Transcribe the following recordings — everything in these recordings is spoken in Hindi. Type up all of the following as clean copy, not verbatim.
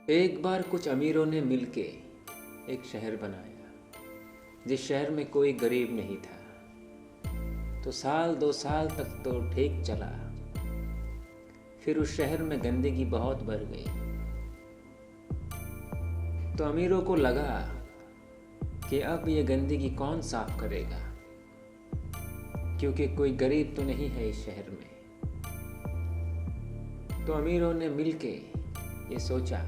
एक बार कुछ अमीरों ने मिलके एक शहर बनाया जिस शहर में कोई गरीब नहीं था। तो साल 2 साल तक तो ठीक चला। फिर उस शहर में गंदगी बहुत बढ़ गई। तो अमीरों को लगा कि अब ये गंदगी कौन साफ करेगा, क्योंकि कोई गरीब तो नहीं है इस शहर में। तो अमीरों ने मिलके ये सोचा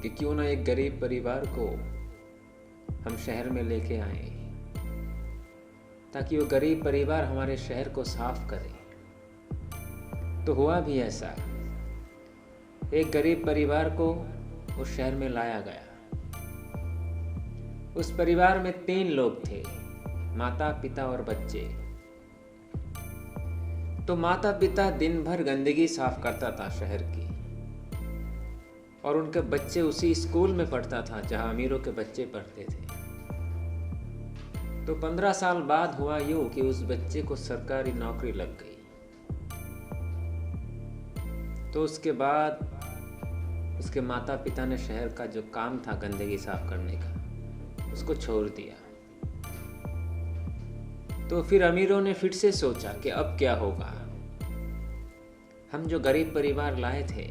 कि क्यों ना एक गरीब परिवार को हम शहर में लेके आए, ताकि वो गरीब परिवार हमारे शहर को साफ करे। तो हुआ भी ऐसा, एक गरीब परिवार को उस शहर में लाया गया। उस परिवार में 3 लोग थे, माता, पिता और बच्चे। तो माता पिता दिन भर गंदगी साफ करता था शहर की, और उनके बच्चे उसी स्कूल में पढ़ता था जहां अमीरों के बच्चे पढ़ते थे। तो 15 साल बाद हुआ यूं कि उस बच्चे को सरकारी नौकरी लग गई। तो उसके बाद उसके माता पिता ने शहर का जो काम था गंदगी साफ करने का, उसको छोड़ दिया। तो फिर अमीरों ने फिर से सोचा कि अब क्या होगा। हम जो गरीब परिवार लाए थे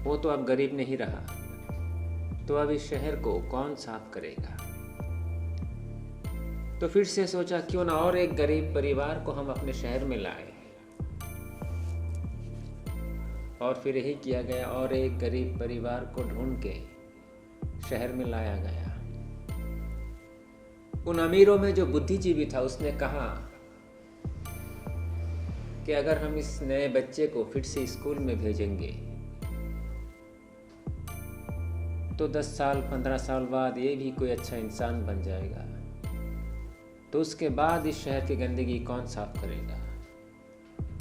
वो तो अब गरीब नहीं रहा, तो अब इस शहर को कौन साफ करेगा। तो फिर से सोचा क्यों ना और एक गरीब परिवार को हम अपने शहर में लाए, और फिर यही किया गया और एक गरीब परिवार को ढूंढ के शहर में लाया गया। उन अमीरों में जो बुद्धिजीवी था उसने कहा कि अगर हम इस नए बच्चे को फिर से स्कूल में भेजेंगे तो 10 साल 15 साल बाद ये भी कोई अच्छा इंसान बन जाएगा। तो उसके बाद इस शहर की गंदगी कौन साफ करेगा।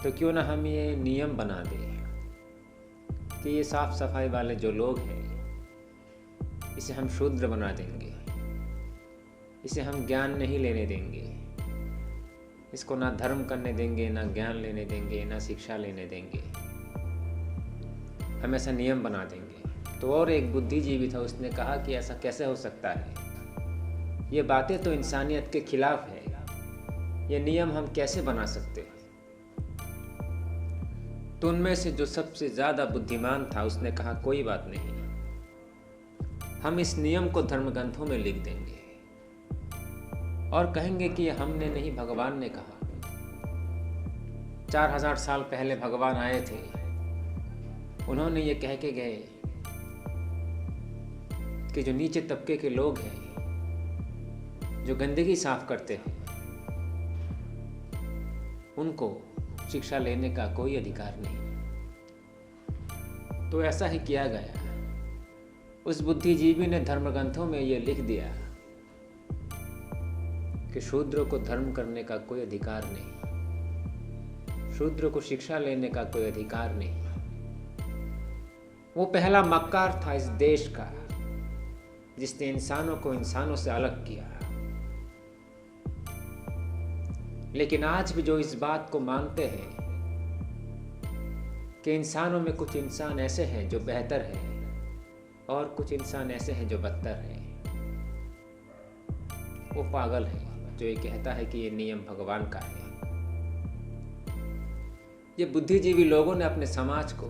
तो क्यों ना हम ये नियम बना दें कि ये साफ सफाई वाले जो लोग हैं इसे हम शूद्र बना देंगे, इसे हम ज्ञान नहीं लेने देंगे, इसको ना धर्म करने देंगे, ना ज्ञान लेने देंगे, ना शिक्षा लेने देंगे, हम ऐसा नियम बना देंगे। तो और एक बुद्धिजीवी था, उसने कहा कि ऐसा कैसे हो सकता है, ये बातें तो इंसानियत के खिलाफ है, ये नियम हम कैसे बना सकते हैं। तो उनमें से जो सबसे ज़्यादा बुद्धिमान था उसने कहा कोई बात नहीं, हम इस नियम को धर्म ग्रंथों में लिख देंगे और कहेंगे कि ये हमने नहीं, भगवान ने कहा। 4000 साल पहले भगवान आए थे, उन्होंने ये कह के गए कि जो नीचे तबके के लोग हैं, जो गंदगी साफ करते हैं, उनको शिक्षा लेने का कोई अधिकार नहीं। तो ऐसा ही किया गया। उस बुद्धिजीवी ने धर्म ग्रंथों में ये लिख दिया कि शूद्र को धर्म करने का कोई अधिकार नहीं, शूद्र को शिक्षा लेने का कोई अधिकार नहीं। वो पहला मक्कार था इस देश का जिसने इंसानों को इंसानों से अलग किया। लेकिन आज भी जो इस बात को मानते हैं कि इंसानों में कुछ इंसान ऐसे हैं जो बेहतर हैं और कुछ इंसान ऐसे हैं जो बदतर हैं, वो पागल है जो ये कहता है कि ये नियम भगवान का है। ये बुद्धिजीवी लोगों ने अपने समाज को,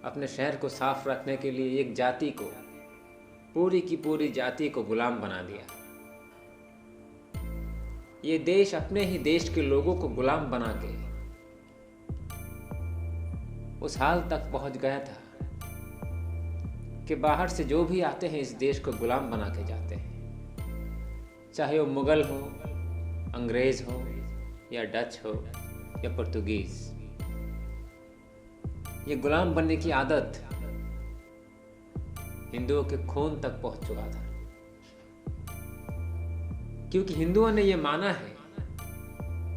अपने शहर को साफ रखने के लिए एक जाति को, पूरी की पूरी जाति को गुलाम बना दिया। ये देश अपने ही देश के लोगों को गुलाम बना के उस हाल तक पहुंच गया था कि बाहर से जो भी आते हैं इस देश को गुलाम बना के जाते हैं, चाहे वो मुगल हो, अंग्रेज हो, या डच हो, या पुर्तगीज। ये गुलाम बनने की आदत हिंदुओं के खून तक पहुंच चुका था, क्योंकि हिंदुओं ने ये माना है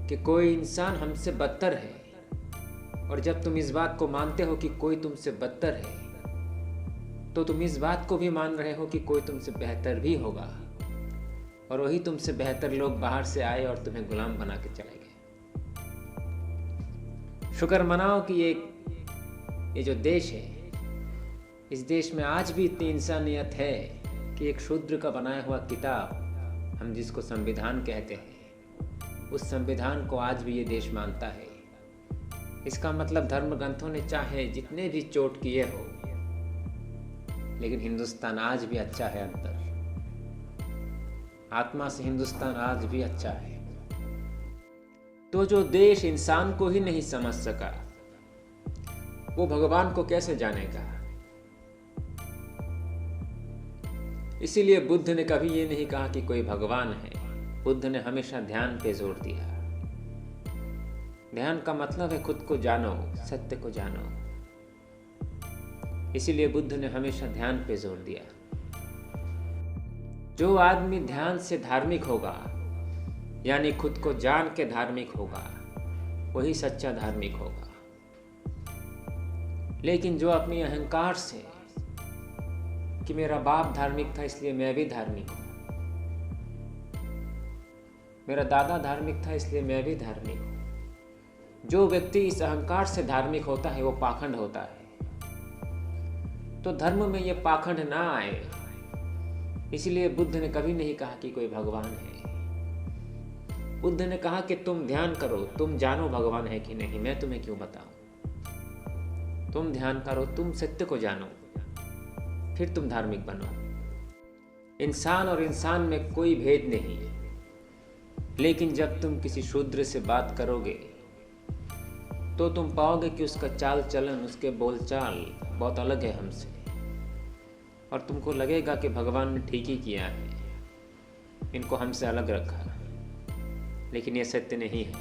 कि कोई इंसान हमसे बदतर है, और जब तुम इस बात को मानते हो कि कोई तुमसे बदतर है तो तुम इस बात को भी मान रहे हो कि कोई तुमसे बेहतर भी होगा, और वही तुमसे बेहतर लोग बाहर से आए और तुम्हें गुलाम बना के चले गए। शुक्र मनाओ कि ये ये जो देश है, इस देश में आज भी इतनी इंसानियत है कि एक शूद्र का बनाया हुआ किताब, हम जिसको संविधान कहते हैं, उस संविधान को आज भी ये देश मानता है। इसका मतलब धर्म ग्रंथों ने चाहे जितने भी चोट किए हो, लेकिन हिंदुस्तान आज भी अच्छा है। अंतर आत्मा से हिंदुस्तान आज भी अच्छा है। तो जो देश इंसान को ही नहीं समझ सका, वो भगवान को कैसे जानेगा? इसीलिए बुद्ध ने कभी ये नहीं कहा कि कोई भगवान है। बुद्ध ने हमेशा ध्यान पे जोर दिया। ध्यान का मतलब है खुद को जानो, सत्य को जानो। इसीलिए बुद्ध ने हमेशा ध्यान पे जोर दिया। जो आदमी ध्यान से धार्मिक होगा, यानी खुद को जान के धार्मिक होगा, वही सच्चा धार्मिक होगा। लेकिन जो अपनी अहंकार से कि मेरा बाप धार्मिक था इसलिए मैं भी धार्मिक हूं, मेरा दादा धार्मिक था इसलिए मैं भी धार्मिक हूं, जो व्यक्ति इस अहंकार से धार्मिक होता है वो पाखंड होता है। तो धर्म में ये पाखंड ना आए, इसलिए बुद्ध ने कभी नहीं कहा कि कोई भगवान है। बुद्ध ने कहा कि तुम ध्यान करो, तुम जानो भगवान है कि नहीं, मैं तुम्हें क्यों बताऊं। तुम ध्यान करो, तुम सत्य को जानो, फिर तुम धार्मिक बनो। इंसान और इंसान में कोई भेद नहीं है। लेकिन जब तुम किसी शूद्र से बात करोगे तो तुम पाओगे कि उसका चाल चलन, उसके बोलचाल बहुत अलग है हमसे, और तुमको लगेगा कि भगवान ने ठीक ही किया है, इनको हमसे अलग रखा। लेकिन ये सत्य नहीं है।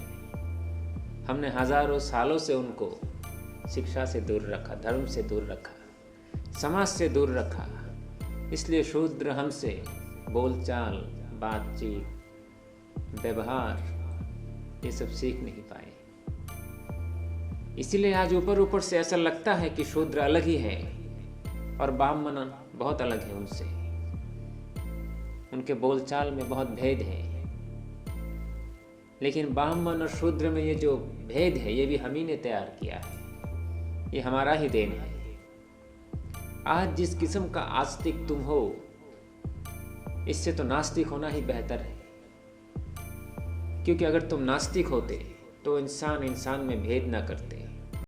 हमने हजारों सालों से उनको शिक्षा से दूर रखा, धर्म से दूर रखा, समाज से दूर रखा। इसलिए शूद्र हमसे बोलचाल, बातचीत, व्यवहार ये सब सीख नहीं पाए। इसीलिए आज ऊपर ऊपर से ऐसा लगता है कि शूद्र अलग ही है और ब्राह्मण बहुत अलग है उनसे, उनके बोलचाल में बहुत भेद है। लेकिन ब्राह्मण और शूद्र में ये जो भेद है ये भी हम ही ने तैयार किया है, ये हमारा ही देन है। आज जिस किस्म का आस्तिक तुम हो, इससे तो नास्तिक होना ही बेहतर है। क्योंकि अगर तुम नास्तिक होते तो इंसान इंसान में भेद ना करते,